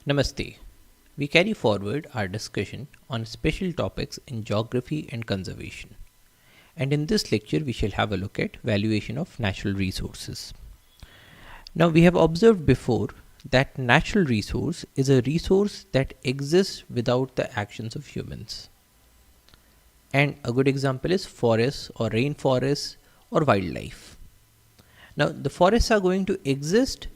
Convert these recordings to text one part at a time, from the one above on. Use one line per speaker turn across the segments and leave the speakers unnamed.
Namaste. We carry forward our discussion on special topics in geography and conservation. And in this lecture, we shall have a look at valuation of natural resources. Now, we have observed before that natural resource is a resource that exists without the actions of humans. And a good example is forests or rainforests or wildlife. Now, the forests are going to exist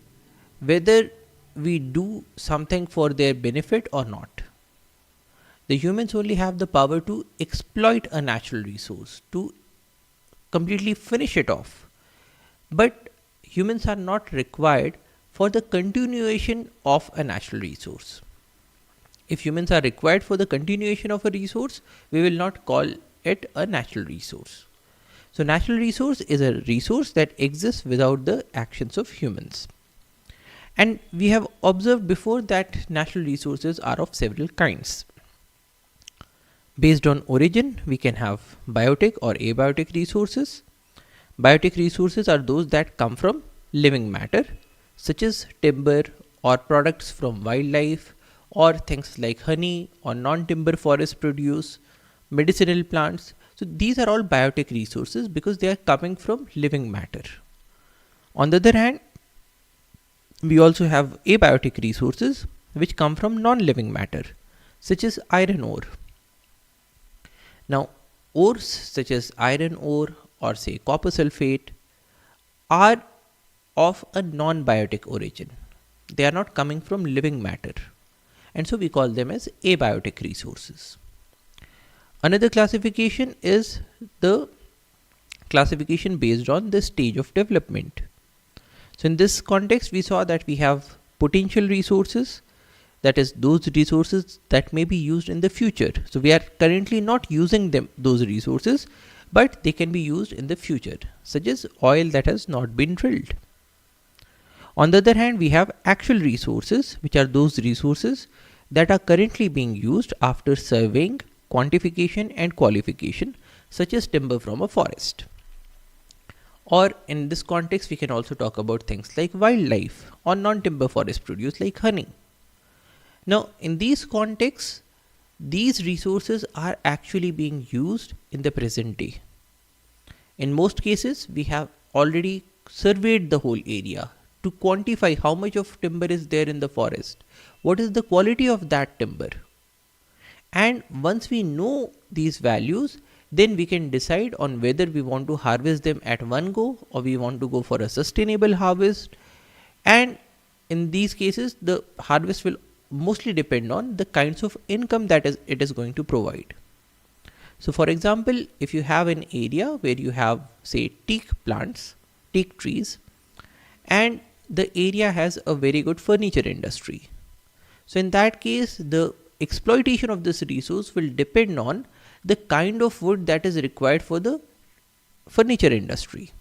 whether we do something for their benefit or not. The humans only have the power to exploit a natural resource, to completely finish it off. But humans are not required for the continuation of a natural resource. If humans are required for the continuation of a resource, we will not call it a natural resource. So, natural resource is a resource that exists without the actions of humans. And we have observed before that natural resources are of several kinds. Based on origin, we can have biotic or abiotic resources. Biotic resources are those that come from living matter, such as timber or products from wildlife, or things like honey or non-timber forest produce, medicinal plants. So these are all biotic resources because they are coming from living matter. On the other hand, we also have abiotic resources which come from non-living matter, such as iron ore. Now, ores such as iron ore or say copper sulfate are of a non-biotic origin. They are not coming from living matter, and so we call them as abiotic resources. Another classification is the classification based on the stage of development. So in this context, we saw that we have potential resources, that is those resources that may be used in the future. So we are currently not using those resources, but they can be used in the future, such as oil that has not been drilled. On the other hand, we have actual resources, which are those resources that are currently being used after surveying, quantification and qualification, such as timber from a forest. Or in this context, we can also talk about things like wildlife or non-timber forest produce like honey. Now, in these contexts, these resources are actually being used in the present day. In most cases, we have already surveyed the whole area to quantify how much of timber is there in the forest, what is the quality of that timber. And once we know these values, then we can decide on whether we want to harvest them at one go or we want to go for a sustainable harvest. And in these cases, the harvest will mostly depend on the kinds of income that it is going to provide. So for example, if you have an area where you have say teak plants, teak trees, and the area has a very good furniture industry. So in that case, the exploitation of this resource will depend on the kind of wood that is required for the furniture industry.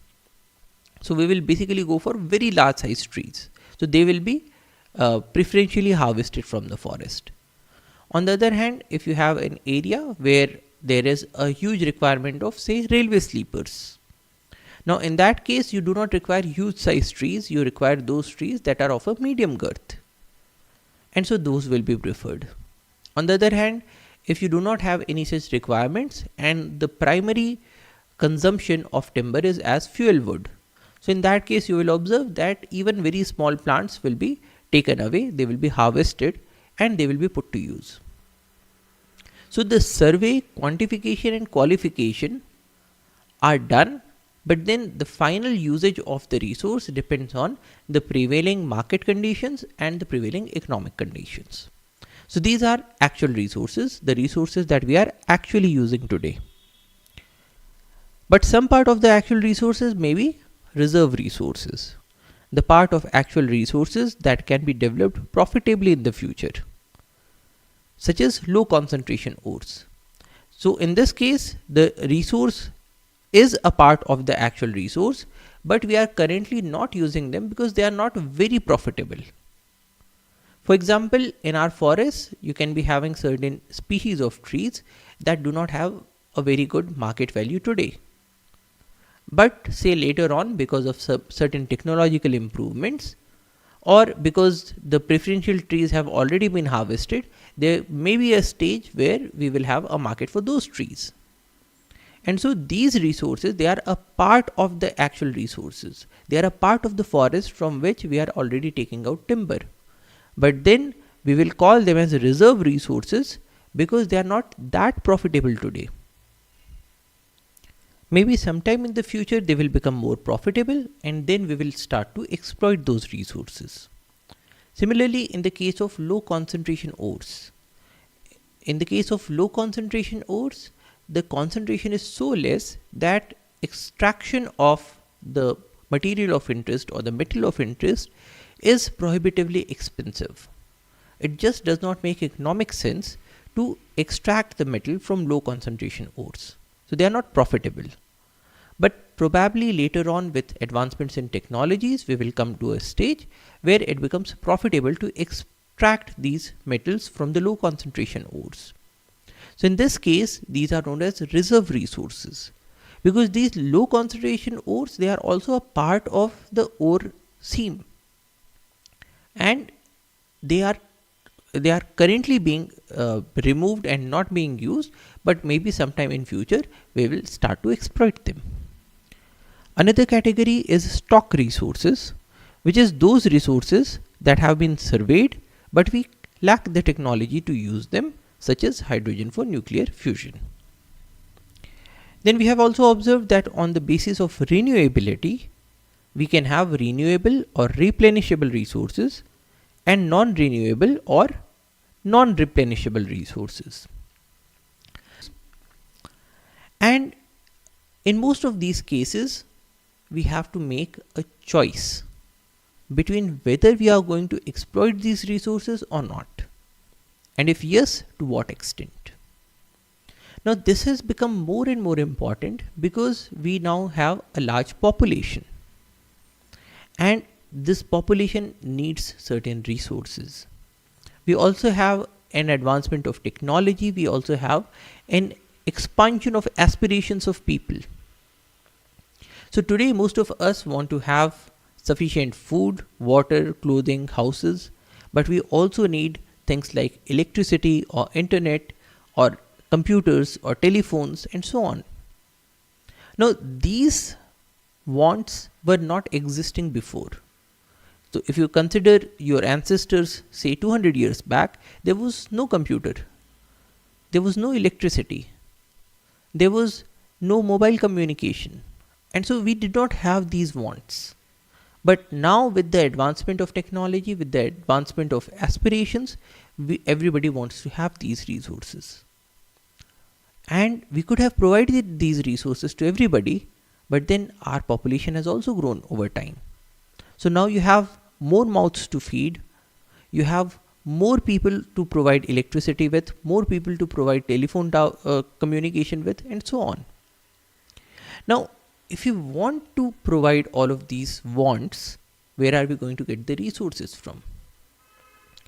So we will basically go for very large size trees. So they will be preferentially harvested from the forest. On the other hand, if you have an area where there is a huge requirement of say railway sleepers. Now in that case, you do not require huge size trees, you require those trees that are of a medium girth. And so those will be preferred. On the other hand, if you do not have any such requirements and the primary consumption of timber is as fuel wood, so in that case you will observe that even very small plants will be taken away, they will be harvested and they will be put to use. So the survey, quantification and qualification are done, but then the final usage of the resource depends on the prevailing market conditions and the prevailing economic conditions. So these are actual resources, the resources that we are actually using today. But some part of the actual resources may be reserve resources, the part of actual resources that can be developed profitably in the future, such as low concentration ores. So in this case, the resource is a part of the actual resource, but we are currently not using them because they are not very profitable. For example, in our forests, you can be having certain species of trees that do not have a very good market value today. But say later on, because of certain technological improvements, or because the preferential trees have already been harvested, there may be a stage where we will have a market for those trees. And so these resources, they are a part of the actual resources. They are a part of the forest from which we are already taking out timber. But then we will call them as reserve resources because they are not that profitable today. Maybe sometime in the future they will become more profitable, and then we will start to exploit those resources. Similarly, in the case of low concentration ores, the concentration is so less that extraction of the material of interest or the metal of interest is prohibitively expensive. It just does not make economic sense to extract the metal from low concentration ores. So they are not profitable. But probably later on, with advancements in technologies, we will come to a stage where it becomes profitable to extract these metals from the low concentration ores. So in this case, these are known as reserve resources, because these low concentration ores, they are also a part of the ore seam, and they are currently being removed and not being used, but maybe sometime in future we will start to exploit them. Another category is stock resources, which is those resources that have been surveyed but we lack the technology to use them, such as hydrogen for nuclear fusion. Then we have also observed that on the basis of renewability, we can have renewable or replenishable resources and non-renewable or non-replenishable resources. And in most of these cases, we have to make a choice between whether we are going to exploit these resources or not. And if yes, to what extent? Now, this has become more and more important because we now have a large population. And this population needs certain resources. We also have an advancement of technology. We also have an expansion of aspirations of people. So today, most of us want to have sufficient food, water, clothing, houses, but we also need things like electricity or internet or computers or telephones and so on. Now, these wants were not existing before. So if you consider your ancestors, say 200 years back, there was no computer, there was no electricity, there was no mobile communication, and so we did not have these wants. But now, with the advancement of technology, with the advancement of aspirations, everybody wants to have these resources. And we could have provided these resources to everybody, but then our population has also grown over time. So now you have more mouths to feed, you have more people to provide electricity with, more people to provide telephone communication with, and so on. Now, if you want to provide all of these wants, where are we going to get the resources from?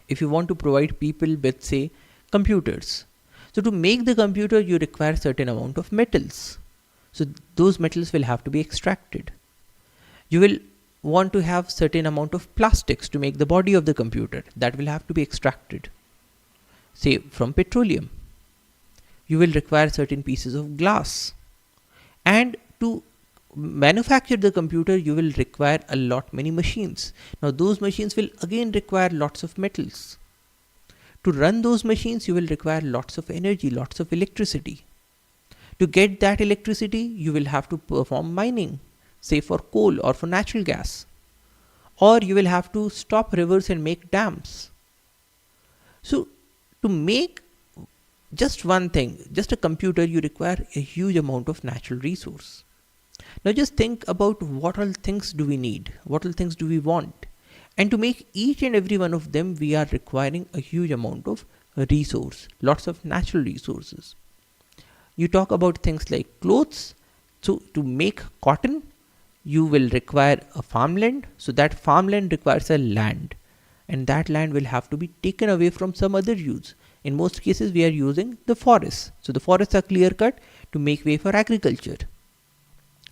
If you want to provide people with, say, computers, so to make the computer, you require certain amount of metals. So those metals will have to be extracted. You will want to have certain amount of plastics to make the body of the computer. That will have to be extracted, say, from petroleum. You will require certain pieces of glass. And to manufacture the computer, you will require many machines. Now those machines will again require lots of metals. To run those machines, you will require lots of energy, lots of electricity. To get that electricity, you will have to perform mining, say for coal or for natural gas. Or you will have to stop rivers and make dams. So to make just one thing, just a computer, you require a huge amount of natural resource. Now just think about what all things do we need, what all things do we want. And to make each and every one of them, we are requiring a huge amount of resource, lots of natural resources. You talk about things like clothes. So to make cotton, you will require a farmland. So that farmland requires a land. And that land will have to be taken away from some other use. In most cases, we are using the forests. So the forests are clear cut to make way for agriculture.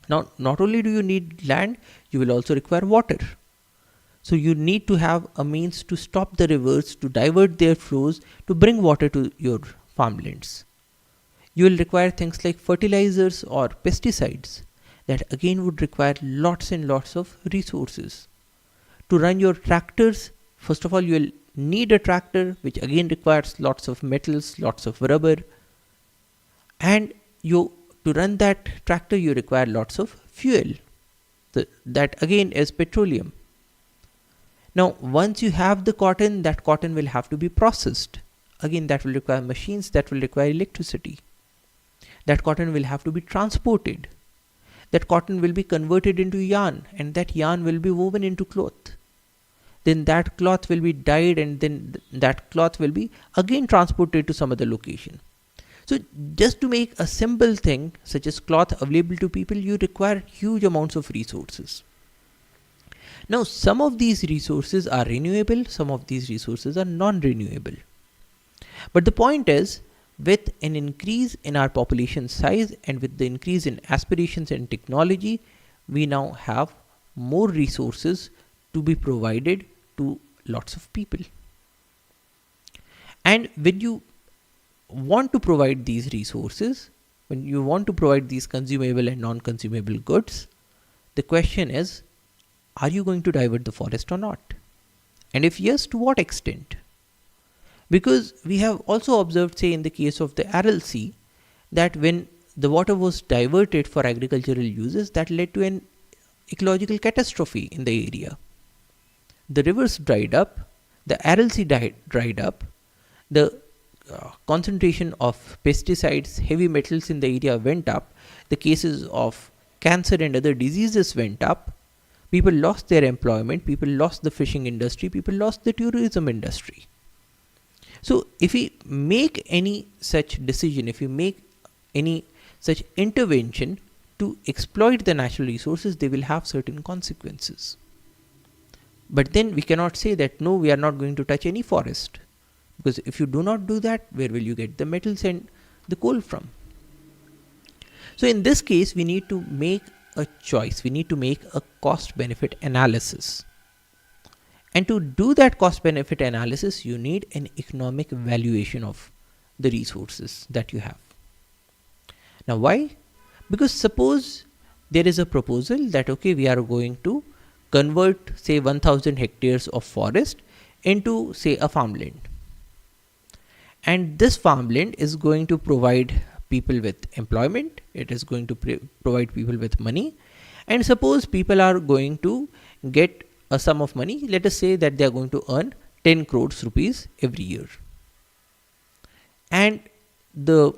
Now, not only do you need land, you will also require water. So you need to have a means to stop the rivers, to divert their flows, to bring water to your farmlands. You will require things like fertilizers or pesticides that again would require lots and lots of resources. To run your tractors, first of all, you will need a tractor, which again requires lots of metals, lots of rubber, and you to run that tractor you require lots of fuel. That again is petroleum. Now, once you have the cotton, that cotton will have to be processed. Again, that will require machines, that will require electricity. That cotton will have to be transported. That cotton will be converted into yarn, and that yarn will be woven into cloth. Then that cloth will be dyed, and then that cloth will be again transported to some other location. So just to make a simple thing such as cloth available to people, you require huge amounts of resources. Now, some of these resources are renewable, some of these resources are non-renewable. But the point is, with an increase in our population size and with the increase in aspirations and technology, we now have more resources to be provided to lots of people. And when you want to provide these resources, when you want to provide these consumable and non-consumable goods, the question is, are you going to divert the forest or not? And if yes, to what extent? Because we have also observed, say in the case of the Aral Sea, that when the water was diverted for agricultural uses, that led to an ecological catastrophe in the area. The rivers dried up, the Aral Sea dried up, the concentration of pesticides, heavy metals in the area went up, the cases of cancer and other diseases went up, people lost their employment, people lost the fishing industry, people lost the tourism industry. So if we make any such decision, if we make any such intervention to exploit the natural resources, they will have certain consequences. But then we cannot say that no, we are not going to touch any forest. Because if you do not do that, where will you get the metals and the coal from? So in this case, we need to make a choice. We need to make a cost-benefit analysis. And to do that cost-benefit analysis, you need an economic valuation of the resources that you have. Now why? Because suppose there is a proposal that, okay, we are going to convert, say, 1000 hectares of forest into, say, a farmland. And this farmland is going to provide people with employment, it is going to provide people with money, and suppose people are going to get a sum of money, let us say that they are going to earn 10 crores rupees every year. And the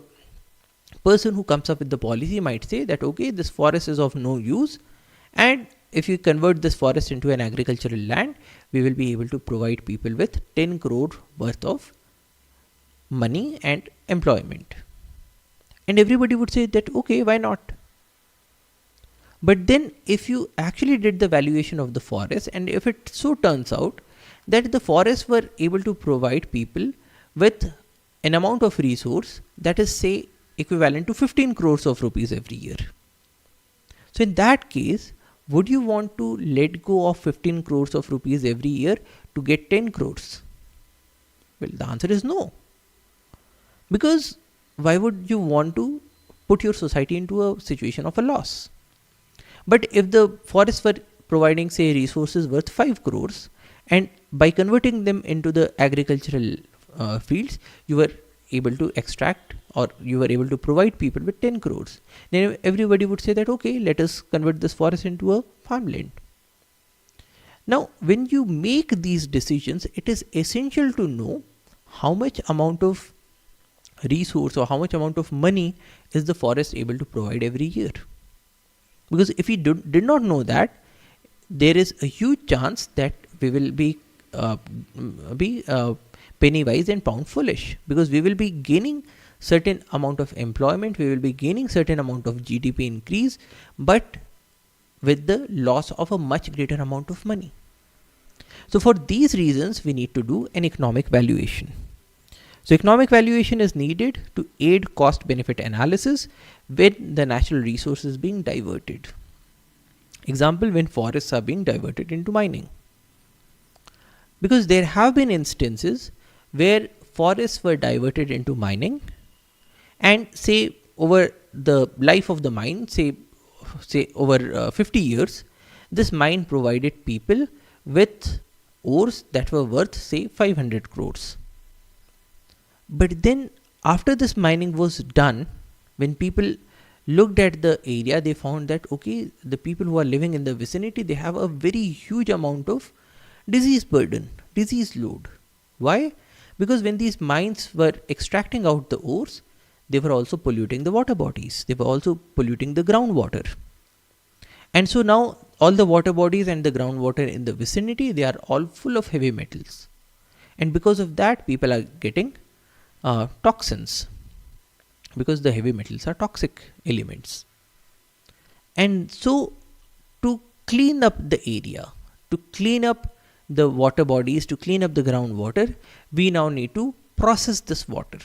person who comes up with the policy might say that, okay, this forest is of no use, and if you convert this forest into an agricultural land, we will be able to provide people with 10 crore worth of money and employment. And everybody would say that, okay, why not? But then if you actually did the valuation of the forest, and if it so turns out that the forests were able to provide people with an amount of resource that is, say, equivalent to 15 crores of rupees every year. So in that case, would you want to let go of 15 crores of rupees every year to get 10 crores? Well, the answer is no. Because why would you want to put your society into a situation of a loss? But if the forests were providing, say, resources worth 5 crores, and by converting them into the agricultural fields, you were able to extract, or you were able to provide people with 10 crores. Then everybody would say that, okay, let us convert this forest into a farmland. Now, when you make these decisions, it is essential to know how much amount of resource or how much amount of money is the forest able to provide every year. Because if we did not know that, there is a huge chance that we will be penny wise and pound foolish, because we will be gaining certain amount of employment, we will be gaining certain amount of GDP increase, but with the loss of a much greater amount of money. So for these reasons, we need to do an economic valuation. So economic valuation is needed to aid cost benefit analysis when the natural resources being diverted. Example, when forests are being diverted into mining. Because there have been instances where forests were diverted into mining, and say over the life of the mine, say over 50 years, this mine provided people with ores that were worth say 500 crores. But then after this mining was done, when people looked at the area, they found that okay, the people who are living in the vicinity, they have a very huge amount of disease burden, disease load. Why? Because when these mines were extracting out the ores, they were also polluting the water bodies, they were also polluting the groundwater. And so now all the water bodies and the groundwater in the vicinity, they are all full of heavy metals. And because of that, people are getting toxins, because the heavy metals are toxic elements. And so to clean up the area, to clean up the water bodies, to clean up the groundwater, we now need to process this water.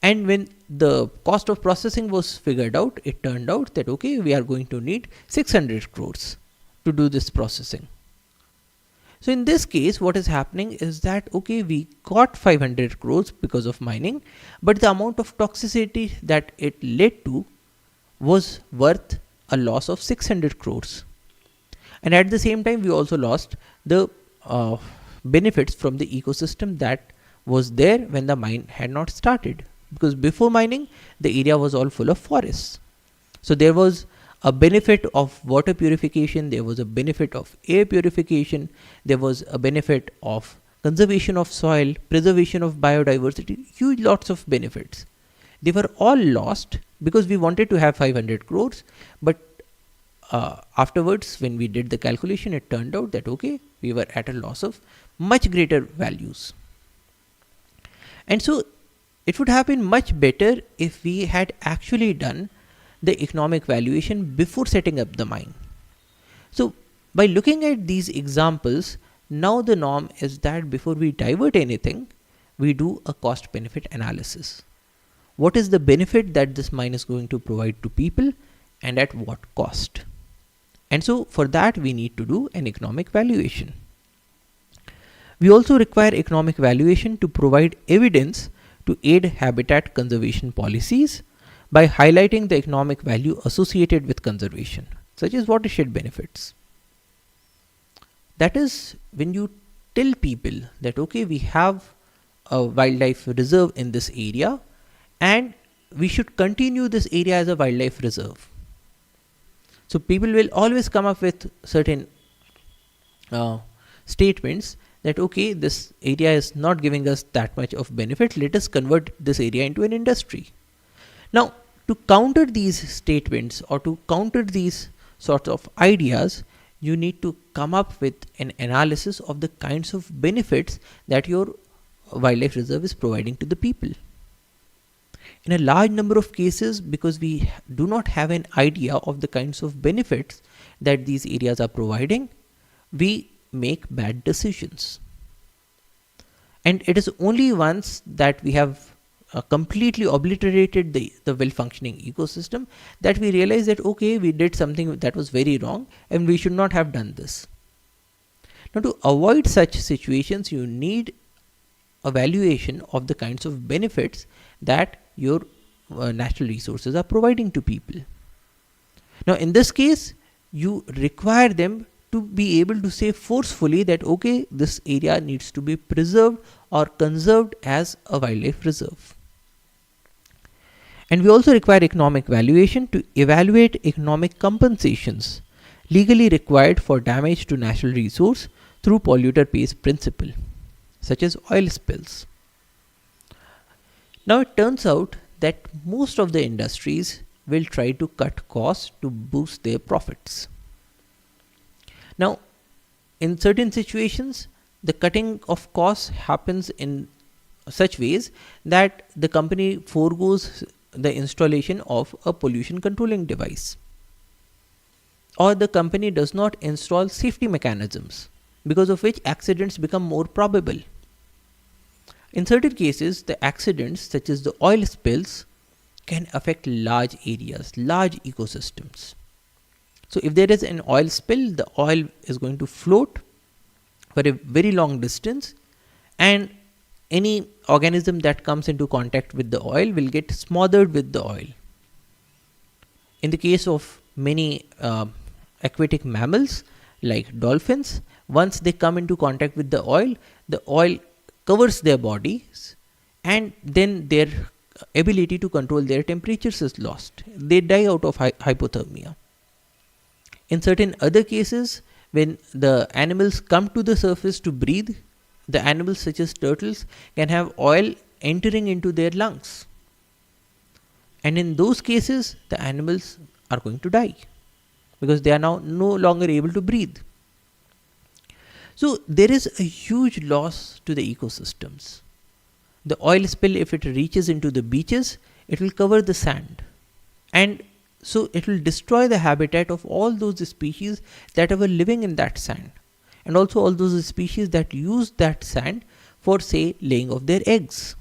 And when the cost of processing was figured out, it turned out that okay, we are going to need 600 crores to do this processing. So in this case, what is happening is that okay, we got 500 crores because of mining, but the amount of toxicity that it led to was worth a loss of 600 crores. And at the same time, we also lost the benefits from the ecosystem that was there when the mine had not started. Because before mining, the area was all full of forests. So there was a benefit of water purification, there was a benefit of air purification, there was a benefit of conservation of soil, preservation of biodiversity, huge lots of benefits. They were all lost because we wanted to have 500 crores, but afterwards when we did the calculation, it turned out that okay, we were at a loss of much greater values. And so it would have been much better if we had actually done the economic valuation before setting up the mine. So by looking at these examples, now the norm is that before we divert anything, we do a cost benefit analysis. What is the benefit that this mine is going to provide to people and at what cost? And so for that we need to do an economic valuation. We also require economic valuation to provide evidence to aid habitat conservation policies by highlighting the economic value associated with conservation, such as watershed benefits. That is, when you tell people that okay, we have a wildlife reserve in this area and we should continue this area as a wildlife reserve. So people will always come up with certain statements that okay, this area is not giving us that much of benefit, let us convert this area into an industry. Now to counter these statements or to counter these sorts of ideas, you need to come up with an analysis of the kinds of benefits that your wildlife reserve is providing to the people. In a large number of cases, because we do not have an idea of the kinds of benefits that these areas are providing, we make bad decisions. And it is only once that we have completely obliterated the well-functioning ecosystem that we realize that okay, we did something that was very wrong and we should not have done this. Now to avoid such situations, you need evaluation of the kinds of benefits that your natural resources are providing to people. Now in this case, you require them to be able to say forcefully that okay, this area needs to be preserved or conserved as a wildlife reserve. And we also require economic valuation to evaluate economic compensations legally required for damage to natural resource through polluter pays principle, such as oil spills. Now it turns out that most of the industries will try to cut costs to boost their profits. Now in certain situations, the cutting of costs happens in such ways that the company foregoes the installation of a pollution controlling device, or the company does not install safety mechanisms, because of which accidents become more probable. In certain cases, the accidents such as the oil spills can affect large areas, large ecosystems. So if there is an oil spill, the oil is going to float for a very long distance, and any organism that comes into contact with the oil will get smothered with the oil. In the case of many aquatic mammals like dolphins, once they come into contact with the oil covers their bodies, and then their ability to control their temperatures is lost. They die out of hypothermia. In certain other cases, when the animals come to the surface to breathe, the animals such as turtles can have oil entering into their lungs. And in those cases, the animals are going to die because they are now no longer able to breathe. So there is a huge loss to the ecosystems. The oil spill, if it reaches into the beaches, it will cover the sand. And so it will destroy the habitat of all those species that were living in that sand. And also all those species that use that sand for, say, laying of their eggs.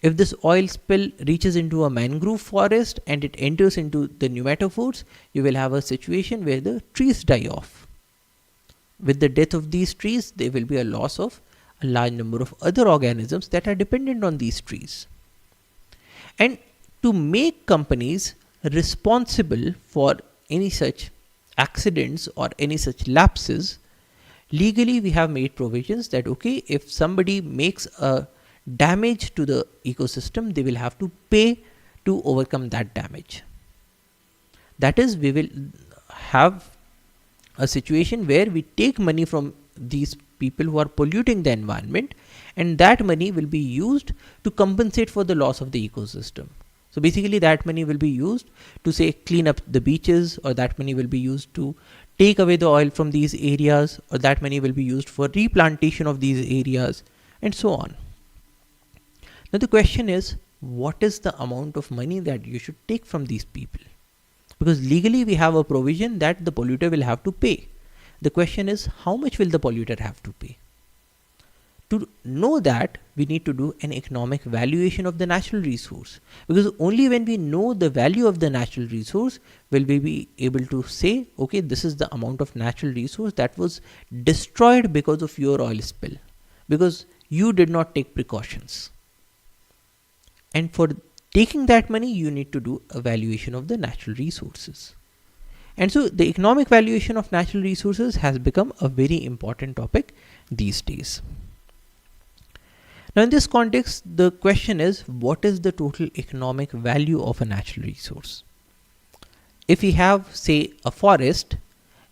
If this oil spill reaches into a mangrove forest and it enters into the pneumatophores, you will have a situation where the trees die off. With the death of these trees, there will be a loss of a large number of other organisms that are dependent on these trees. And to make companies responsible for any such accidents or any such lapses, legally we have made provisions that, okay, if somebody makes a damage to the ecosystem, they will have to pay to overcome that damage. That is, we will have a situation where we take money from these people who are polluting the environment, and that money will be used to compensate for the loss of the ecosystem. So basically that money will be used to, say, clean up the beaches, or that money will be used to take away the oil from these areas, or that money will be used for replantation of these areas, and so on. Now the question is, what is the amount of money that you should take from these people? Because legally we have a provision that the polluter will have to pay. The question is, how much will the polluter have to pay? To know that, we need to do an economic valuation of the natural resource, because only when we know the value of the natural resource will we be able to say, okay, this is the amount of natural resource that was destroyed because of your oil spill, because you did not take precautions. And for taking that money, you need to do a valuation of the natural resources. And so the economic valuation of natural resources has become a very important topic these days. Now in this context, the question is, what is the total economic value of a natural resource? If we have, say, a forest,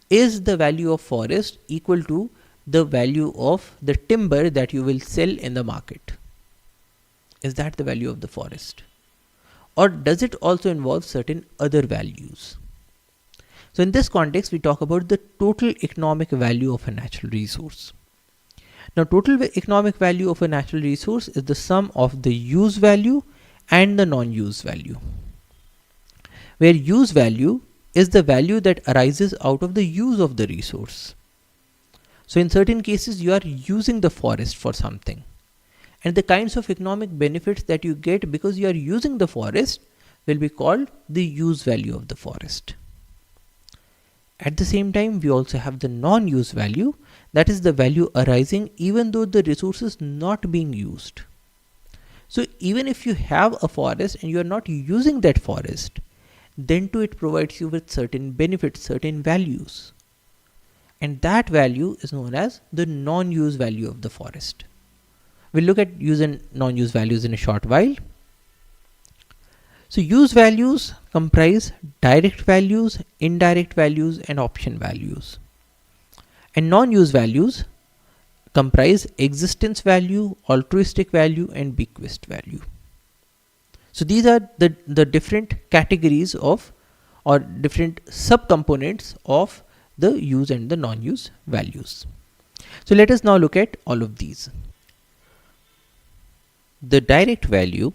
is the value of forest equal to the value of the timber that you will sell in the market? Is that the value of the forest? Or does it also involve certain other values? So in this context, we talk about the total economic value of a natural resource. Now, total economic value of a natural resource is the sum of the use value and the non-use value, where use value is the value that arises out of the use of the resource. So in certain cases, you are using the forest for something, and the kinds of economic benefits that you get because you are using the forest will be called the use value of the forest. At the same time, we also have the non-use value, that is the value arising even though the resource is not being used. So even if you have a forest and you are not using that forest, then too it provides you with certain benefits, certain values. And that value is known as the non-use value of the forest. We'll look at use and non-use values in a short while. So use values comprise direct values, indirect values, and option values. And non-use values comprise existence value, altruistic value, and bequest value. So these are the different categories of, or different subcomponents of, the use and the non-use values. So let us now look at all of these. The direct value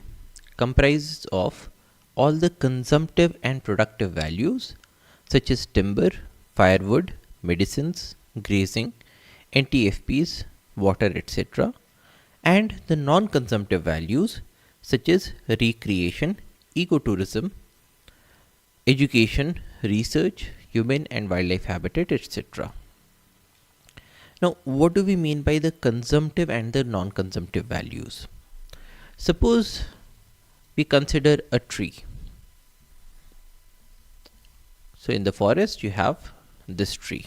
comprises of all the consumptive and productive values such as timber, firewood, medicines, grazing, NTFPs, water, etc., and the non-consumptive values such as recreation, ecotourism, education, research, human and wildlife habitat, etc. Now, what do we mean by the consumptive and the non-consumptive values? Suppose we consider a tree. So in the forest, you have this tree.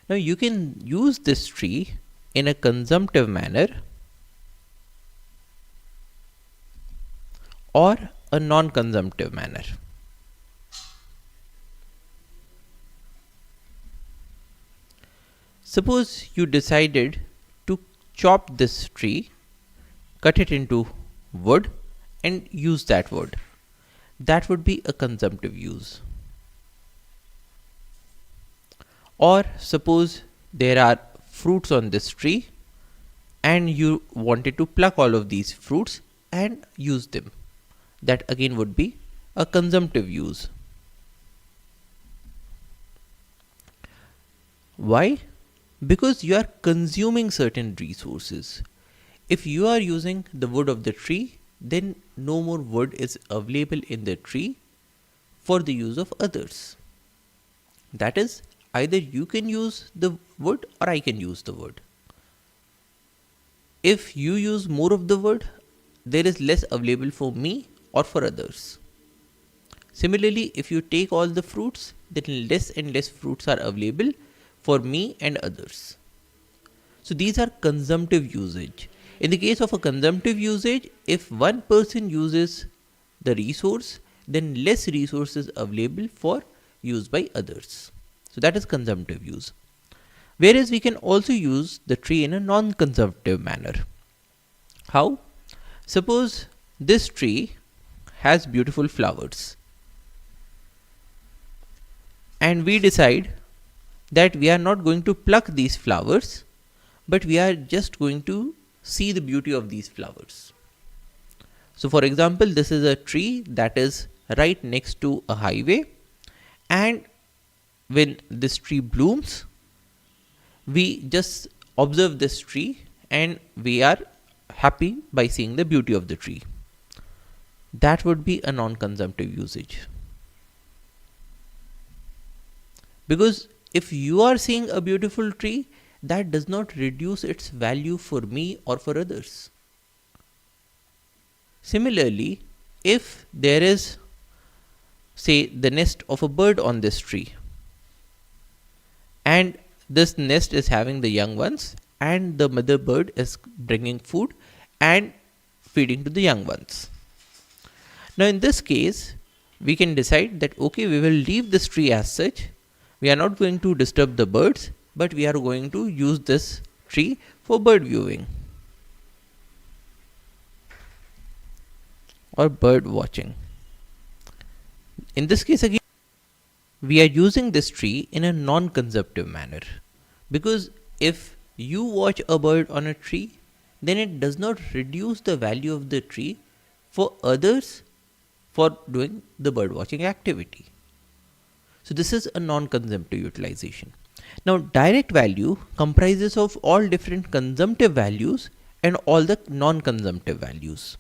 Now you can use this tree in a consumptive manner or a non-consumptive manner. Suppose you decided to chop this tree, cut it into wood and use that wood. That would be a consumptive use. Or suppose there are fruits on this tree and you wanted to pluck all of these fruits and use them. That again would be a consumptive use. Why? Because you are consuming certain resources. If you are using the wood of the tree, then no more wood is available in the tree for the use of others. That is, either you can use the wood or I can use the wood. If you use more of the wood, there is less available for me or for others. Similarly, if you take all the fruits, then less and less fruits are available for me and others. So these are consumptive usage. In the case of a consumptive usage, if one person uses the resource, then less resources available for use by others. So that is consumptive use. Whereas we can also use the tree in a non-consumptive manner. How? Suppose this tree has beautiful flowers. And we decide that we are not going to pluck these flowers, but we are just going to see the beauty of these flowers. So for example, this is a tree that is right next to a highway, and when this tree blooms, we just observe this tree and we are happy by seeing the beauty of the tree. That would be a non-consumptive usage. Because if you are seeing a beautiful tree, that does not reduce its value for me or for others. Similarly, if there is, say, the nest of a bird on this tree, and this nest is having the young ones, and the mother bird is bringing food and feeding to the young ones. Now in this case, we can decide that okay, we will leave this tree as such. We are not going to disturb the birds, but we are going to use this tree for bird viewing or bird watching. In this case again, we are using this tree in a non-consumptive manner, because if you watch a bird on a tree, then it does not reduce the value of the tree for others for doing the bird watching activity. So this is a non-consumptive utilization. Now direct value comprises of all different consumptive values and all the non-consumptive values.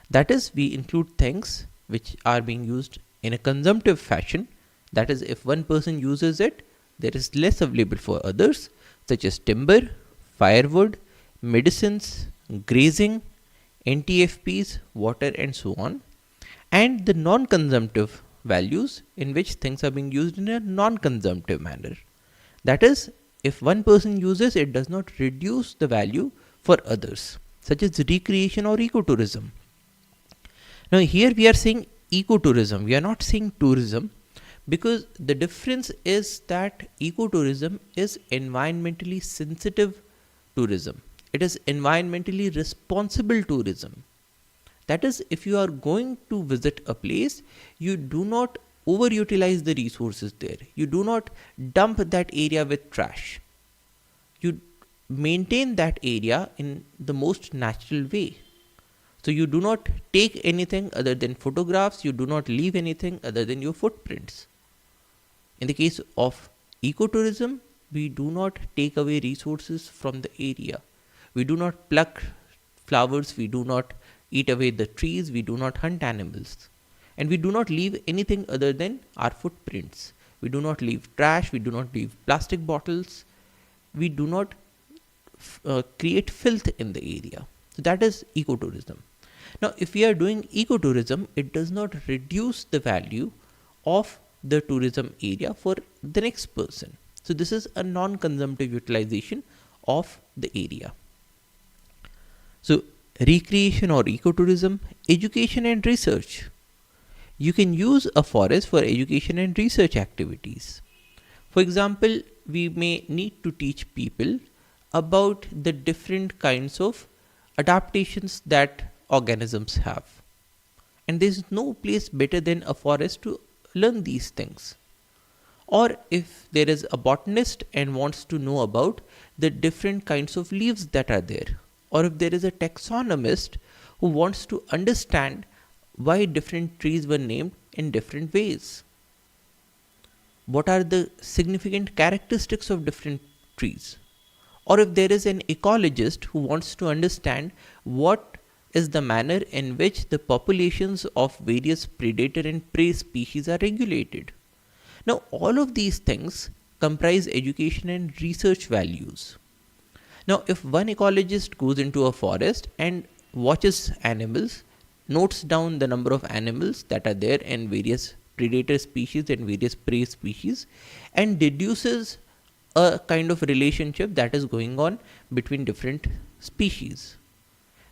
That is, we include things which are being used in a consumptive fashion. That is, if one person uses it, there is less available for others, such as timber, firewood, medicines, grazing, NTFPs, water and so on. And the non-consumptive values in which things are being used in a non-consumptive manner. That is, if one person uses, it does not reduce the value for others, such as recreation or ecotourism. Now here we are saying ecotourism, we are not saying tourism, because the difference is that ecotourism is environmentally sensitive tourism. It is environmentally responsible tourism. That is, if you are going to visit a place, you do not overutilize the resources there. You do not dump that area with trash. You maintain that area in the most natural way. So you do not take anything other than photographs. You do not leave anything other than your footprints. In the case of ecotourism, we do not take away resources from the area. We do not pluck flowers. We do not eat away the trees, we do not hunt animals, and we do not leave anything other than our footprints. We do not leave trash, we do not leave plastic bottles, we do not create filth in the area. So that is ecotourism. Now, if we are doing ecotourism, it does not reduce the value of the tourism area for the next person. So this is a non-consumptive utilization of the area. So recreation or ecotourism, education and research. You can use a forest for education and research activities. For example, we may need to teach people about the different kinds of adaptations that organisms have. And there is no place better than a forest to learn these things. Or if there is a botanist and wants to know about the different kinds of leaves that are there, or if there is a taxonomist who wants to understand why different trees were named in different ways. What are the significant characteristics of different trees? Or if there is an ecologist who wants to understand what is the manner in which the populations of various predator and prey species are regulated. Now, all of these things comprise education and research values. Now, if one ecologist goes into a forest and watches animals, notes down the number of animals that are there in various predator species and various prey species, and deduces a kind of relationship that is going on between different species,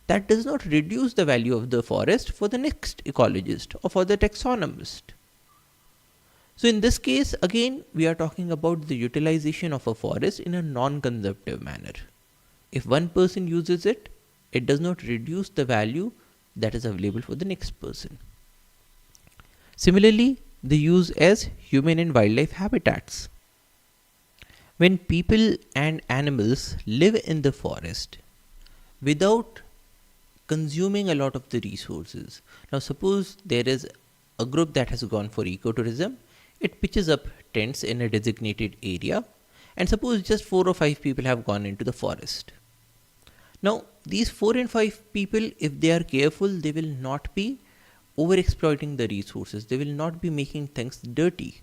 that does not reduce the value of the forest for the next ecologist or for the taxonomist. So in this case, again, we are talking about the utilization of a forest in a non-consumptive manner. If one person uses it, it does not reduce the value that is available for the next person. Similarly, the use as human and wildlife habitats. When people and animals live in the forest without consuming a lot of the resources. Now suppose there is a group that has gone for ecotourism, it pitches up tents in a designated area, and suppose just 4 or 5 people have gone into the forest. Now these 4 and 5 people, if they are careful, they will not be over exploiting the resources, they will not be making things dirty,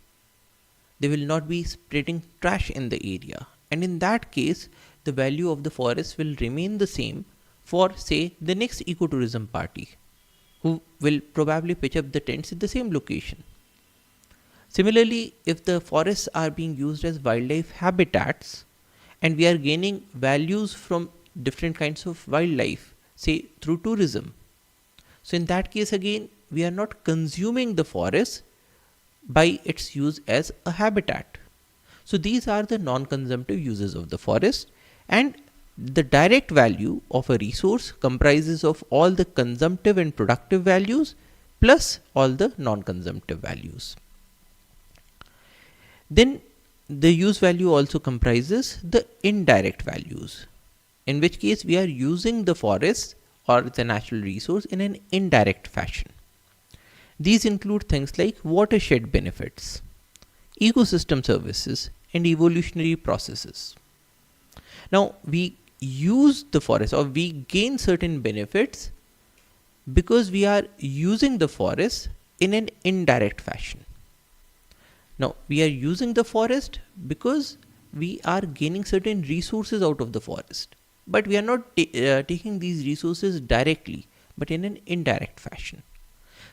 they will not be spreading trash in the area, and in that case the value of the forest will remain the same for, say, the next ecotourism party, who will probably pitch up the tents at the same location. Similarly, if the forests are being used as wildlife habitats and we are gaining values from different kinds of wildlife, say through tourism, so in that case again we are not consuming the forest by its use as a habitat. So these are the non-consumptive uses of the forest, and the direct value of a resource comprises of all the consumptive and productive values plus all the non-consumptive values. Then the use value also comprises the indirect values, in which case we are using the forest or the natural resource in an indirect fashion. These include things like watershed benefits, ecosystem services, and evolutionary processes. Now we use the forest or we gain certain benefits because we are using the forest in an indirect fashion. Now we are using the forest because we are gaining certain resources out of the forest, but we are not taking these resources directly, but in an indirect fashion,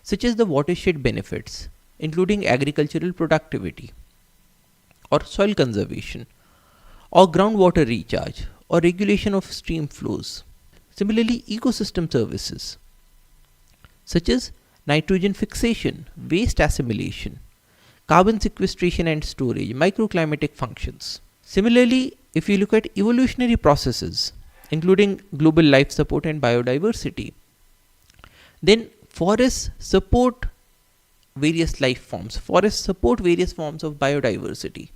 such as the watershed benefits, including agricultural productivity or soil conservation or groundwater recharge or regulation of stream flows. Similarly, ecosystem services such as nitrogen fixation, waste assimilation, carbon sequestration and storage, microclimatic functions. Similarly, if you look at evolutionary processes, including global life support and biodiversity, then forests support various life forms. Forests support various forms of biodiversity.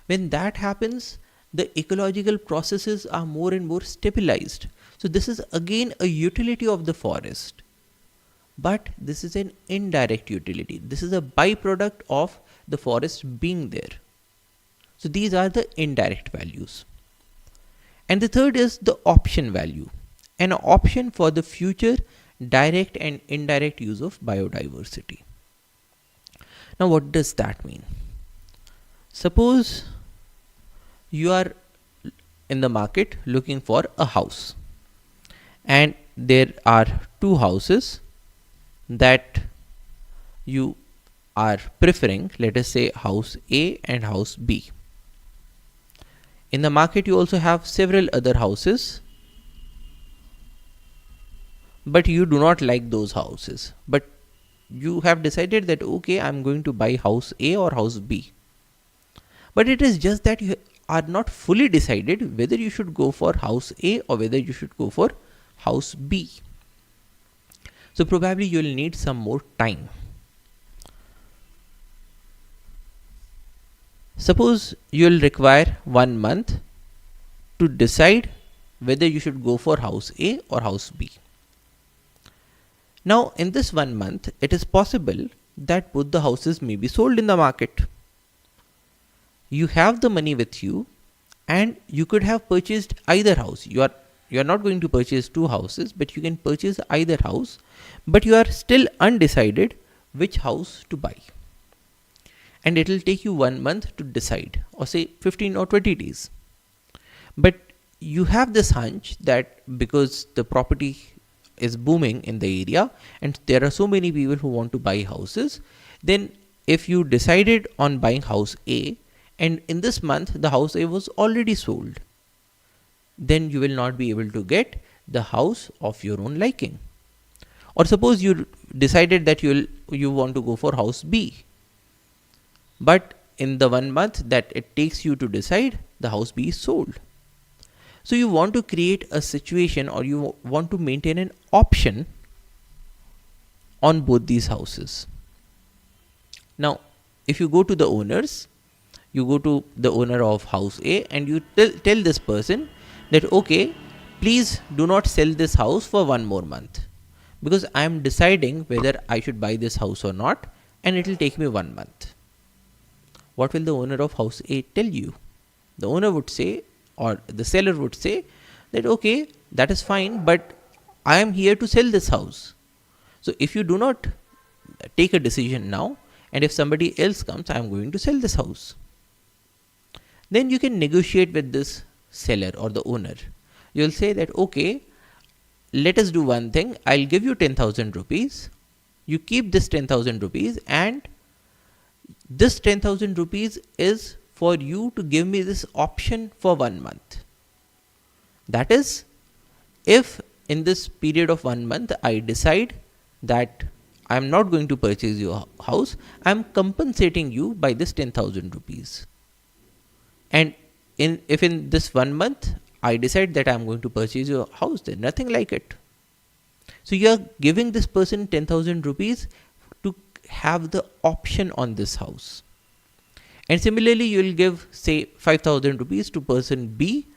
When that happens, the ecological processes are more and more stabilized. So this is again a utility of the forest, but this is an indirect utility. This is a byproduct of the forest being there. So these are the indirect values. And the third is the option value, an option for the future direct and indirect use of biodiversity. Now what does that mean? Suppose you are in the market looking for a house, and there are two houses that you are preferring, let us say house A and house B. In the market you also have several other houses, but you do not like those houses, but you have decided that okay, I'm going to buy house A or house B. But it is just that you are not fully decided whether you should go for house A or whether you should go for house B. So probably you will need some more time. Suppose you will require 1 month to decide whether you should go for house A or house B. Now in this 1 month, it is possible that both the houses may be sold in the market. You have the money with you and you could have purchased either house. You are not going to purchase two houses, but you can purchase either house, but you are still undecided which house to buy. And it will take you 1 month to decide, or say 15 or 20 days. But you have this hunch that because the property is booming in the area and there are so many people who want to buy houses, then if you decided on buying house A and in this month the house A was already sold, then you will not be able to get the house of your own liking. Or suppose you decided that you want to go for house B, but in the 1 month that it takes you to decide, the house B is sold. So you want to create a situation, or you want to maintain an option on both these houses. Now, if you go to the owners, you go to the owner of house A and you tell this person that okay, please do not sell this house for 1 more month, because I am deciding whether I should buy this house or not, and it will take me 1 month. What will the owner of house A tell you? The owner would say, or the seller would say that okay, that is fine, but I am here to sell this house. So if you do not take a decision now, and if somebody else comes, I am going to sell this house. Then you can negotiate with this seller or the owner. You will say that okay, let us do one thing. I'll give you 10,000 rupees. You keep this 10,000 rupees, and this 10,000 rupees is for you to give me this option for 1 month. That is, if in this period of 1 month I decide that I am not going to purchase your house, I am compensating you by this 10,000 rupees. And if in this 1 month I decide that I am going to purchase your house, then nothing like it. So you are giving this person 10,000 rupees to have the option on this house. And similarly, you will give say 5,000 rupees to person B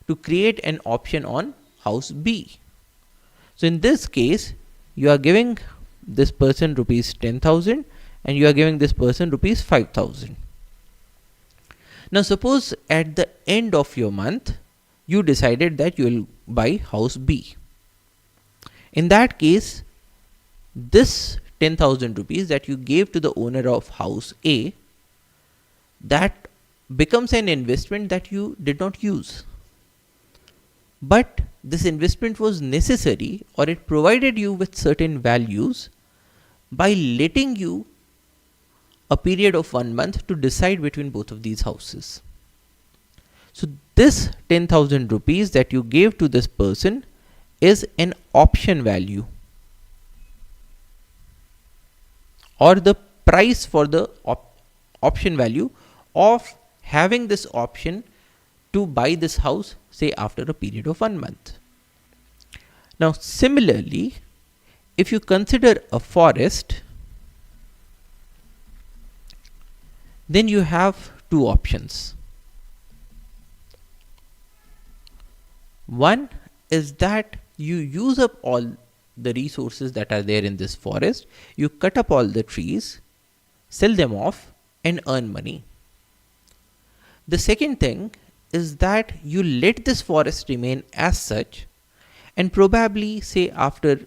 to create an option on house B. So in this case, you are giving this person rupees 10,000 and you are giving this person rupees 5,000. Now suppose at the end of your month, you decided that you will buy house B. In that case, this 10,000 rupees that you gave to the owner of house A, that becomes an investment that you did not use. But this investment was necessary, or it provided you with certain values by letting you a period of 1 month to decide between both of these houses. So this 10,000 rupees that you gave to this person is an option value, or the price for the option value of having this option to buy this house, say after a period of 1 month. Now similarly, if you consider a forest, then you have two options. One is that you use up all the resources that are there in this forest, you cut up all the trees, sell them off and earn money. The second thing is that you let this forest remain as such, and probably say after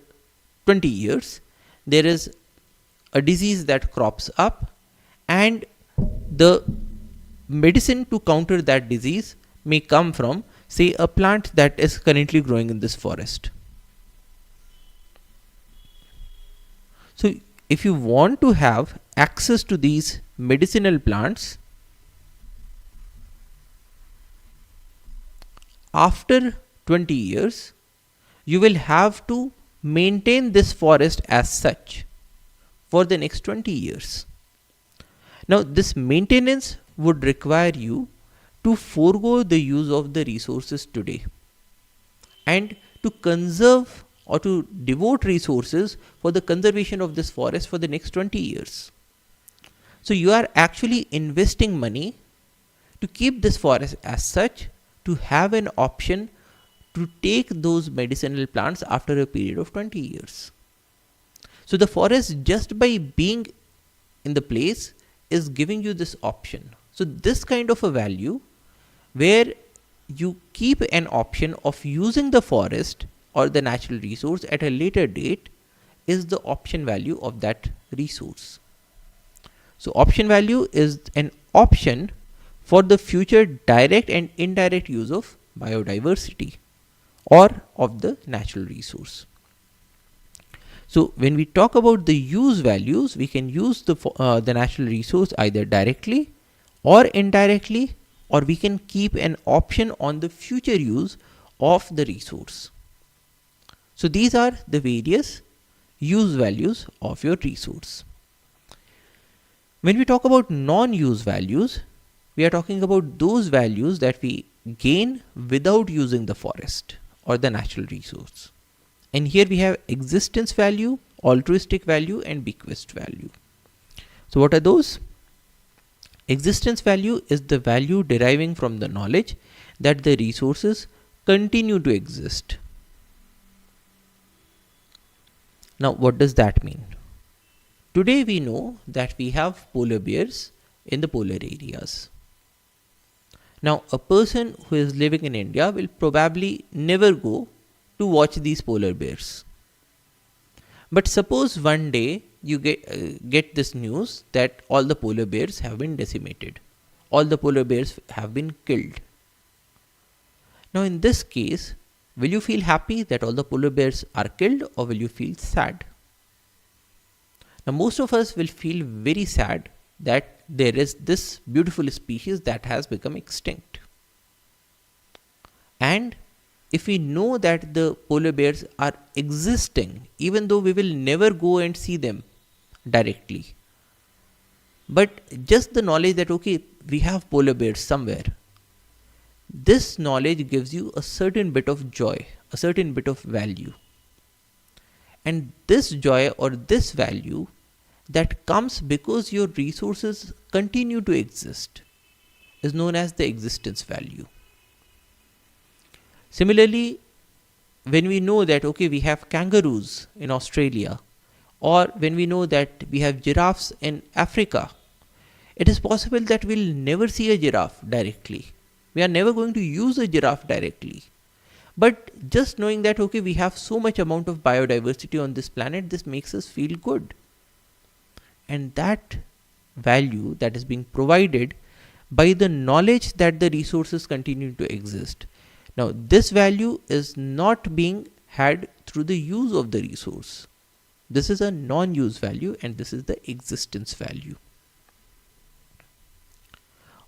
20 years there is a disease that crops up, and the medicine to counter that disease may come from say a plant that is currently growing in this forest. So if you want to have access to these medicinal plants, after 20 years, you will have to maintain this forest as such for the next 20 years. Now, this maintenance would require you to forego the use of the resources today and to conserve or to devote resources for the conservation of this forest for the next 20 years. So, you are actually investing money to keep this forest as such, to have an option to take those medicinal plants after a period of 20 years. So, the forest, just by being in the place, is giving you this option. So, this kind of a value where you keep an option of using the forest or the natural resource at a later date is the option value of that resource. So, option value is an option for the future direct and indirect use of biodiversity or of the natural resource. So, when we talk about the use values, we can use the natural resource either directly or indirectly, or we can keep an option on the future use of the resource. So, these are the various use values of your resource. When we talk about non-use values, we are talking about those values that we gain without using the forest or the natural resource. And here we have existence value, altruistic value, and bequest value. So, what are those? Existence value is the value deriving from the knowledge that the resources continue to exist. Now, what does that mean? Today we know that we have polar bears in the polar areas. Now, a person who is living in India will probably never go to watch these polar bears. But suppose one day you get this news that all the polar bears have been decimated. All the polar bears have been killed. Now, in this case, will you feel happy that all the polar bears are killed, or will you feel sad? Now, most of us will feel very sad that there is this beautiful species that has become extinct. And if we know that the polar bears are existing, even though we will never go and see them directly, but just the knowledge that, okay, we have polar bears somewhere, this knowledge gives you a certain bit of joy, a certain bit of value. And this joy or this value that comes because your resources continue to exist is known as the existence value. Similarly, when we know that, okay, we have kangaroos in Australia, or when we know that we have giraffes in Africa, it is possible that we'll never see a giraffe directly. We are never going to use a giraffe directly. But just knowing that, okay, we have so much amount of biodiversity on this planet, this makes us feel good. And that value that is being provided by the knowledge that the resources continue to exist. Now, this value is not being had through the use of the resource. This is a non-use value, and this is the existence value.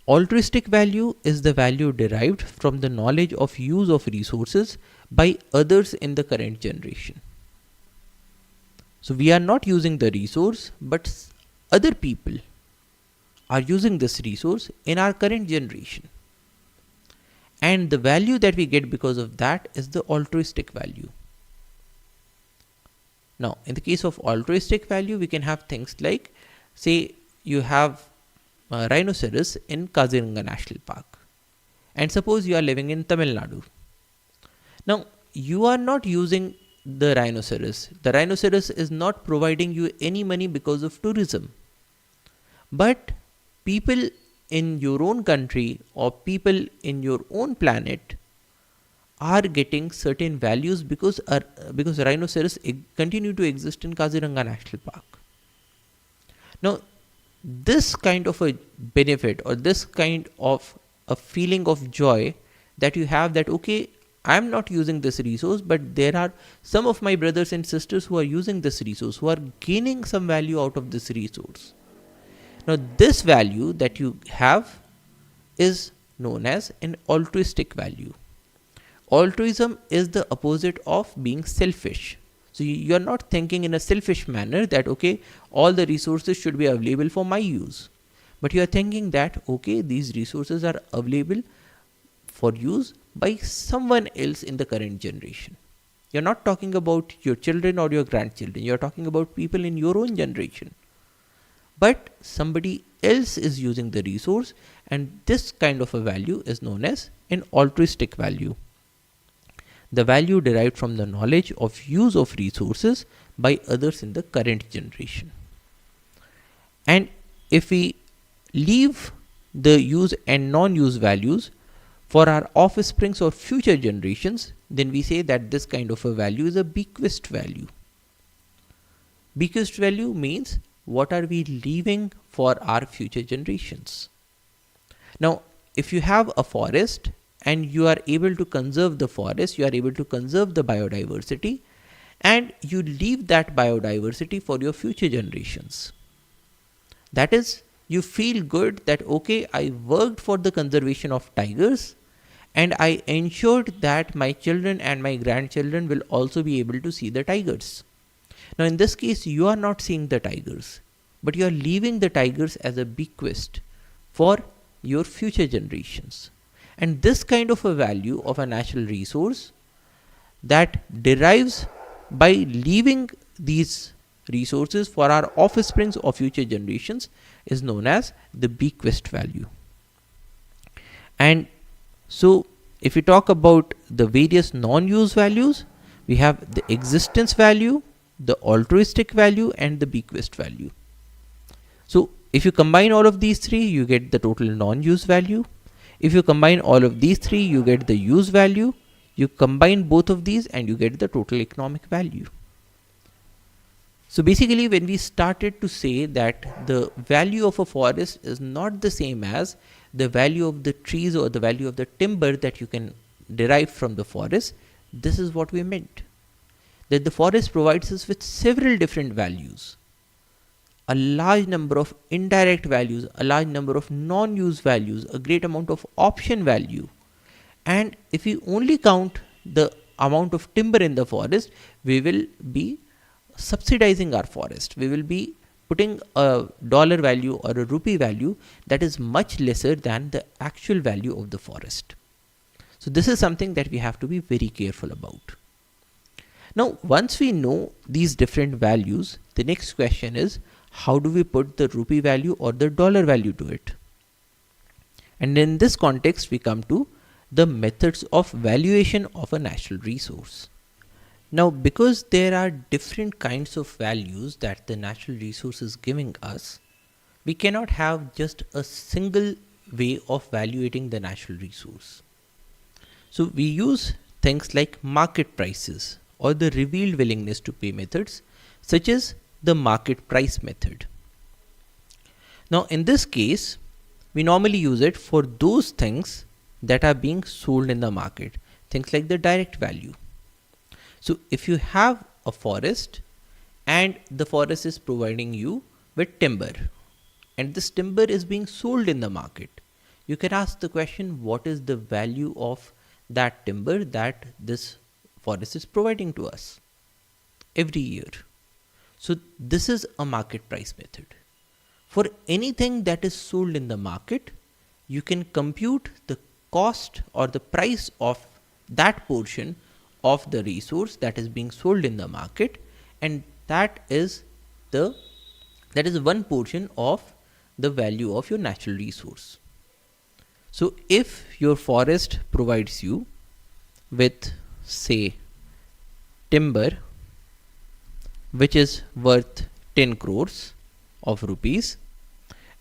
Altruistic value is the value derived from the knowledge of use of resources by others in the current generation. So, we are not using the resource, but other people are using this resource in our current generation. And the value that we get because of that is the altruistic value. Now, in the case of altruistic value, we can have things like, say, you have a rhinoceros in Kaziranga National Park. And suppose you are living in Tamil Nadu. Now, you are not using the rhinoceros. The rhinoceros is not providing you any money because of tourism. But people in your own country or people in your own planet are getting certain values because rhinoceros continue to exist in Kaziranga National Park. Now, this kind of a benefit or this kind of a feeling of joy that you have that, okay, I'm not using this resource, but there are some of my brothers and sisters who are using this resource, who are gaining some value out of this resource. Now, this value that you have is known as an altruistic value. Altruism is the opposite of being selfish. So you are not thinking in a selfish manner that, okay, all the resources should be available for my use. But you are thinking that, okay, these resources are available for use by someone else in the current generation. You're not talking about your children or your grandchildren. You're talking about people in your own generation. But somebody else is using the resource, and this kind of a value is known as an altruistic value. The value derived from the knowledge of use of resources by others in the current generation. And if we leave the use and non-use values for our offsprings or future generations, then we say that this kind of a value is a bequest value. Bequest value means what are we leaving for our future generations. Now, if you have a forest and you are able to conserve the forest, you are able to conserve the biodiversity, and you leave that biodiversity for your future generations. That is, you feel good that, okay, I worked for the conservation of tigers, and I ensured that my children and my grandchildren will also be able to see the tigers. Now, in this case, you are not seeing the tigers, but you are leaving the tigers as a bequest for your future generations. And this kind of a value of a natural resource that derives by leaving these resources for our offsprings or future generations is known as the bequest value. And so, if we talk about the various non-use values, we have the existence value, the altruistic value, and the bequest value. So, if you combine all of these three, you get the total non-use value. If you combine all of these three, you get the use value. You combine both of these and you get the total economic value. So basically, when we started to say that the value of a forest is not the same as the value of the trees or the value of the timber that you can derive from the forest, this is what we meant. That the forest provides us with several different values. A large number of indirect values, a large number of non-use values, a great amount of option value. And if we only count the amount of timber in the forest, we will be subsidizing our forest. We will be putting a dollar value or a rupee value that is much lesser than the actual value of the forest. So this is something that we have to be very careful about. Now, once we know these different values, the next question is, how do we put the rupee value or the dollar value to it? And in this context, we come to the methods of valuation of a natural resource. Now, because there are different kinds of values that the natural resource is giving us, we cannot have just a single way of valuating the natural resource. So we use things like market prices or the revealed willingness to pay methods, such as the market price method. Now, in this case, we normally use it for those things that are being sold in the market, things like the direct value. So if you have a forest and the forest is providing you with timber, and this timber is being sold in the market, you can ask the question, what is the value of that timber that this forest is providing to us every year? So this is a market price method. For anything that is sold in the market, you can compute the cost or the price of that portion of the resource that is being sold in the market, and that is one portion of the value of your natural resource. So if your forest provides you with, say, timber which is worth 10 crores of rupees,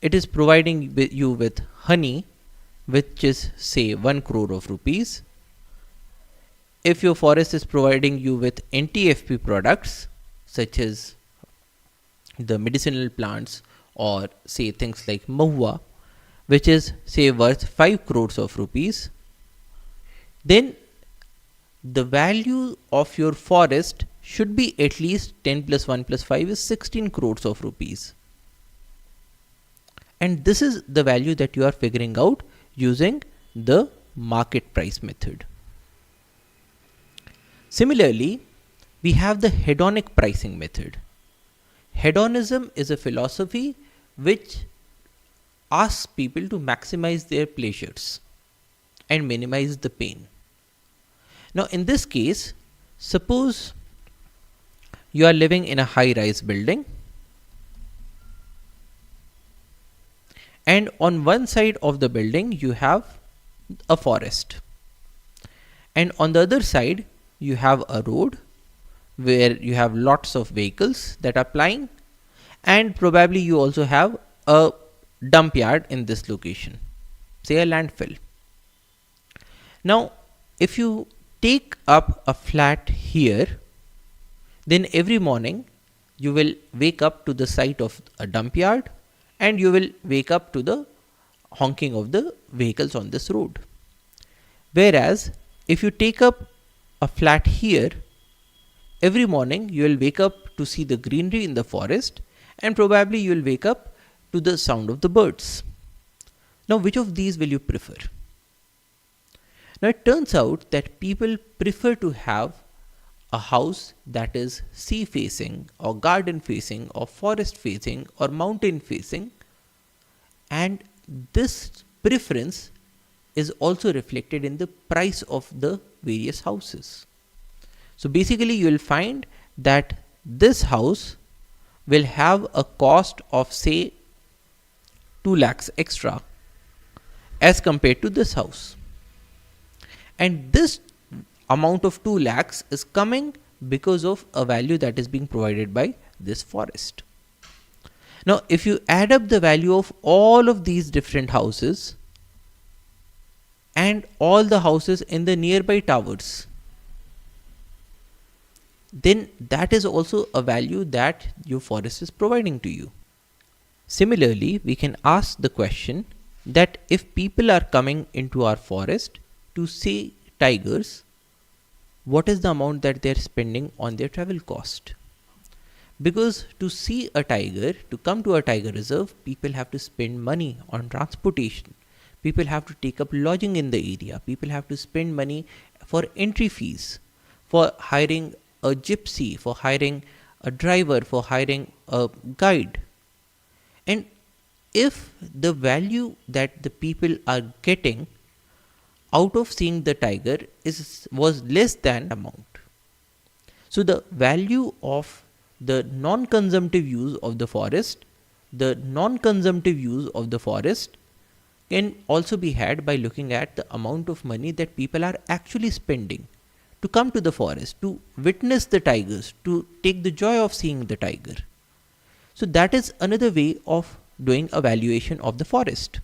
it is providing you with honey which is, say, 1 crore of rupees. If your forest is providing you with NTFP products such as the medicinal plants or, say, things like mahua, which is, say, worth 5 crores of rupees, then the value of your forest should be at least 10 plus 1 plus 5 is 16 crores of rupees. And this is the value that you are figuring out using the market price method. Similarly, we have the hedonic pricing method. Hedonism is a philosophy which asks people to maximize their pleasures and minimize the pain. Now, in this case, suppose you are living in a high-rise building, and on one side of the building you have a forest, and on the other side you have a road where you have lots of vehicles that are plying, and probably you also have a dump yard in this location, say a landfill. Now, if you take up a flat here, then every morning you will wake up to the sight of a dump yard, and you will wake up to the honking of the vehicles on this road. Whereas if you take up a flat here, every morning you will wake up to see the greenery in the forest, and probably you will wake up to the sound of the birds. Now, which of these will you prefer? Now, it turns out that people prefer to have a house that is sea facing or garden facing or forest facing or mountain facing, and this preference is also reflected in the price of the various houses. So basically you will find that this house will have a cost of say 2 lakhs extra as compared to this house, and this amount of 2 lakhs is coming because of a value that is being provided by this forest. Now, if you add up the value of all of these different houses and all the houses in the nearby towers, then that is also a value that your forest is providing to you. Similarly, we can ask the question that if people are coming into our forest to see tigers, what is the amount that they are spending on their travel cost? Because to see a tiger, to come to a tiger reserve, people have to spend money on transportation. People have to take up lodging in the area. People have to spend money for entry fees, for hiring a gypsy, for hiring a driver, for hiring a guide. And if the value that the people are getting out of seeing the tiger was less than amount, so the value of the non-consumptive use of the forest, can also be had by looking at the amount of money that people are actually spending to come to the forest, to witness the tigers, to take the joy of seeing the tiger. So that is another way of doing a valuation of the forest.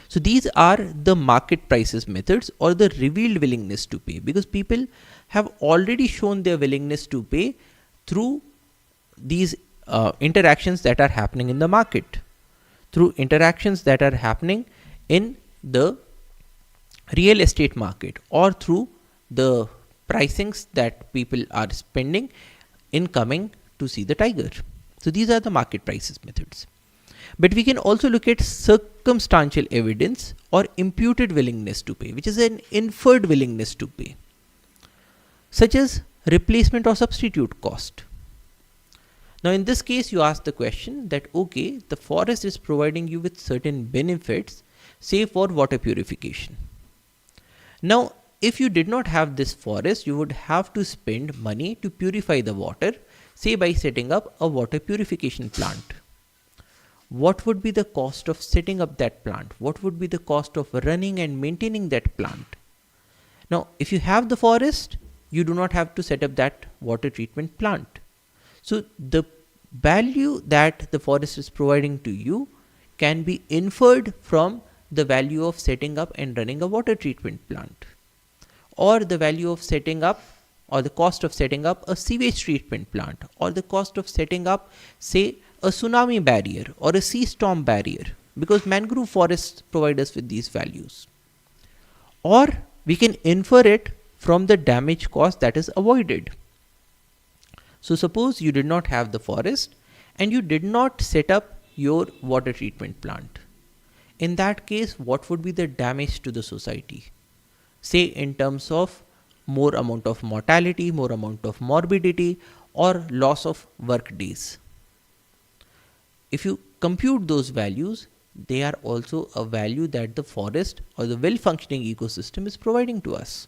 So these are the market prices methods or the revealed willingness to pay, because people have already shown their willingness to pay through these interactions that are happening in the market, through interactions that are happening in the real estate market, or through the pricings that people are spending in coming to see the tiger. So these are the market prices methods. But we can also look at circumstantial evidence or imputed willingness to pay, which is an inferred willingness to pay, such as replacement or substitute cost. Now in this case you ask the question that okay, the forest is providing you with certain benefits, say for water purification. Now if you did not have this forest, you would have to spend money to purify the water, say by setting up a water purification plant. What would be the cost of setting up that plant? What would be the cost of running and maintaining that plant? Now, if you have the forest, you do not have to set up that water treatment plant. So the value that the forest is providing to you can be inferred from the value of setting up and running a water treatment plant, or the value of setting up, or the cost of setting up a sewage treatment plant, or the cost of setting up, say, a tsunami barrier or a sea storm barrier, because mangrove forests provide us with these values. Or we can infer it from the damage cost that is avoided. So suppose you did not have the forest and you did not set up your water treatment plant. In that case, what would be the damage to the society? Say in terms of more amount of mortality, more amount of morbidity, or loss of work days. If you compute those values, they are also a value that the forest or the well functioning ecosystem is providing to us.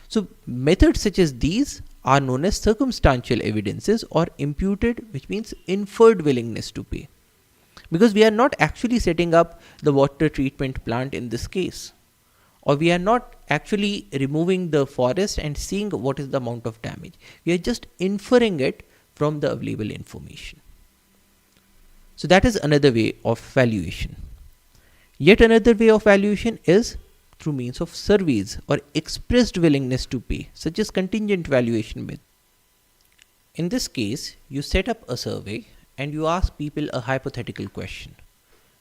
So methods such as these are known as circumstantial evidences or imputed, which means inferred willingness to pay. Because we are not actually setting up the water treatment plant in this case, or we are not actually removing the forest and seeing what is the amount of damage. We are just inferring it from the available information. So that is another way of valuation. Yet another way of valuation is through means of surveys or expressed willingness to pay, such as contingent valuation method. In this case, you set up a survey and you ask people a hypothetical question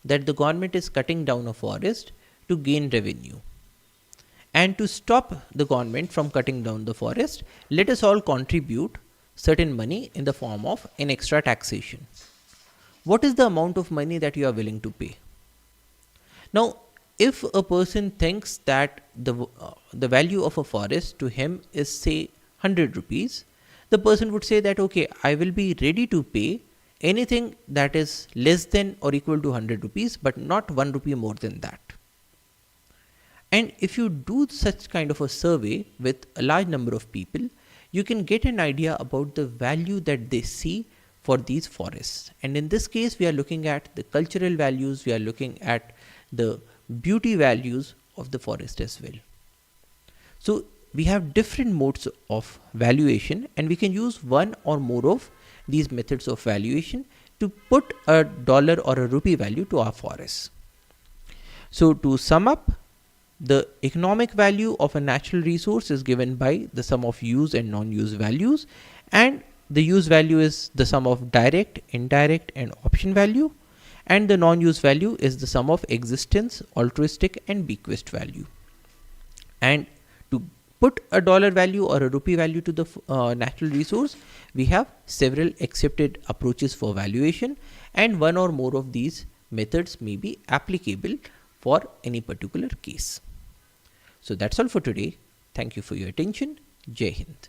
that the government is cutting down a forest to gain revenue. And to stop the government from cutting down the forest, let us all contribute certain money in the form of an extra taxation. What is the amount of money that you are willing to pay? Now, if a person thinks that the value of a forest to him is say 100 rupees, the person would say that okay, I will be ready to pay anything that is less than or equal to 100 rupees, but not 1 rupee more than that. And if you do such kind of a survey with a large number of people, you can get an idea about the value that they see for these forests. And in this case, we are looking at the cultural values, we are looking at the beauty values of the forest as well. So we have different modes of valuation, and we can use one or more of these methods of valuation to put a dollar or a rupee value to our forests. So to sum up, the economic value of a natural resource is given by the sum of use and non-use values, and the use value is the sum of direct, indirect and option value, and the non-use value is the sum of existence, altruistic and bequest value. And to put a dollar value or a rupee value to the natural resource, we have several accepted approaches for valuation, and one or more of these methods may be applicable for any particular case. So that's all for today. Thank you for your attention. Jai Hind.